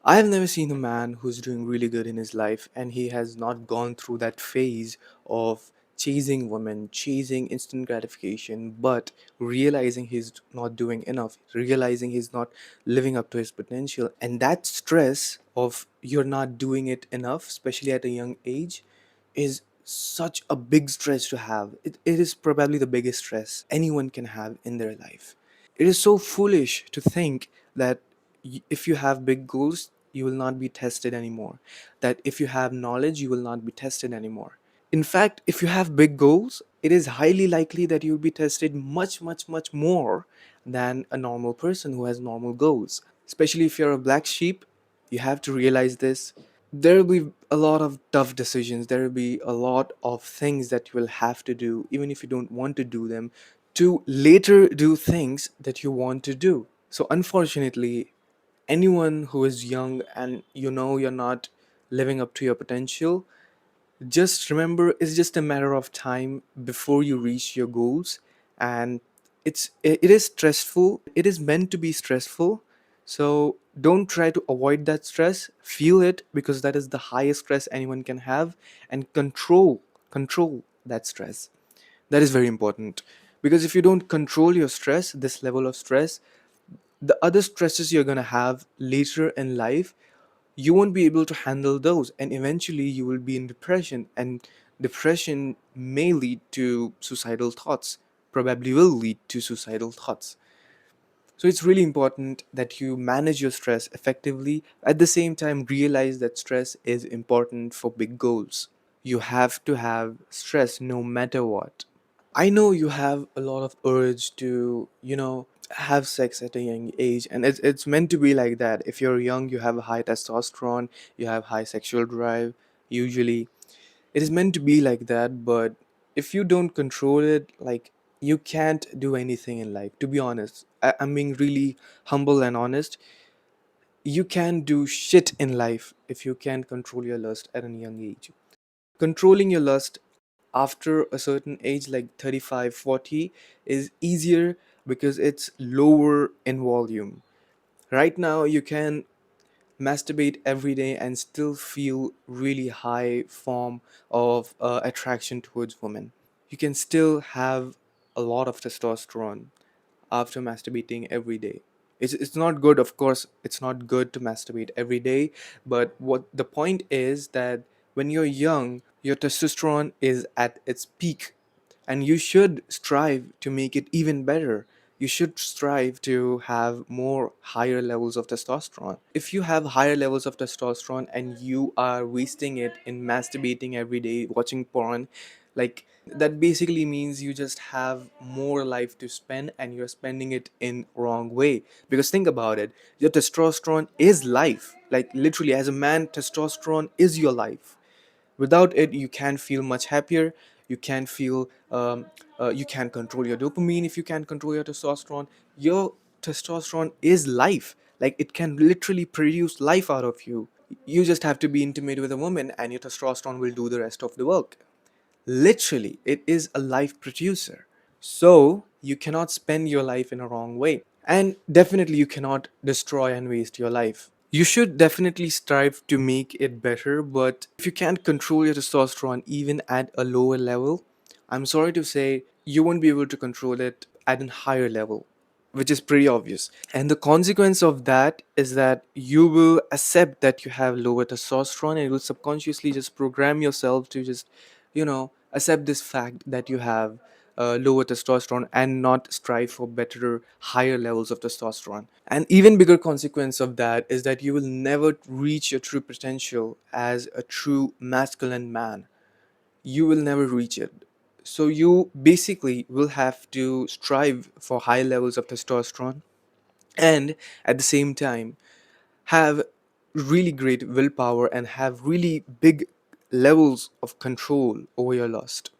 I have never seen a man who's doing really good in his life and he has not gone through that phase of chasing women, chasing instant gratification, but realizing he's not doing enough, realizing he's not living up to his potential. And that stress of you're not doing it enough, especially at a young age, is such a big stress to have. It is probably the biggest stress anyone can have in their life. It is so foolish to think that if you have big goals, you will not be tested anymore. That if you have knowledge, you will not be tested anymore. In fact, if you have big goals, it is highly likely that you'll be tested much, much, much more than a normal person who has normal goals. Especially if you're a black sheep, you have to realize this. There will be a lot of tough decisions. There will be a lot of things that you will have to do, even if you don't want to do them, to later do things that you want to do. So, unfortunately, anyone who is young and you know you're not living up to your potential, just remember it's just a matter of time before you reach your goals. And it is stressful, it is meant to be stressful. So don't try to avoid that stress, feel it, because that is the highest stress anyone can have. And control that stress. That is very important, because if you don't control your stress, this level of stress, the other stresses you're going to have later in life, you won't be able to handle those, and eventually you will be in depression, and depression may lead to suicidal thoughts, probably will lead to suicidal thoughts. So it's really important that you manage your stress effectively. At the same time, realize that stress is important for big goals. You have to have stress no matter what. I know you have a lot of urge to, have sex at a young age, and it's meant to be like that. If you're young, you have a high testosterone, you have high sexual drive. Usually, it is meant to be like that, but if you don't control it, like, you can't do anything in life. To be honest, I'm being really humble and honest. You can't do shit in life if you can't control your lust at a young age. Controlling your lust after a certain age, like 35, 40, is easier because it's lower in volume. Right now you can masturbate every day and still feel really high form of attraction towards women. You can still have a lot of testosterone after masturbating every day. It's not good, of course, it's not good to masturbate every day, but what the point is that when you're young, your testosterone is at its peak, and you should strive to make it even better. You should strive to have more higher levels of testosterone. If you have higher levels of testosterone and you are wasting it in masturbating every day, watching porn, like, that basically means you just have more life to spend and you're spending it in wrong way. Because think about it, your testosterone is life. Like, literally, as a man, testosterone is your life. Without it, you can't feel much happier. You can't feel you can't control your dopamine. If you can't control your testosterone, your testosterone is life. Like, it can literally produce life out of you. You just have to be intimate with a woman and your testosterone will do the rest of the work. Literally, it is a life producer. So you cannot spend your life in a wrong way. And definitely you cannot destroy and waste your life. You should definitely strive to make it better, but if you can't control your testosterone even at a lower level, I'm sorry to say you won't be able to control it at a higher level, which is pretty obvious. And the consequence of that is that you will accept that you have lower testosterone, and you will subconsciously just program yourself to just, accept this fact that you have lower testosterone and not strive for better, higher levels of testosterone. And even bigger consequence of that is that you will never reach your true potential as a true masculine man. You will never reach it. So you basically will have to strive for high levels of testosterone, and at the same time have really great willpower and have really big levels of control over your lust.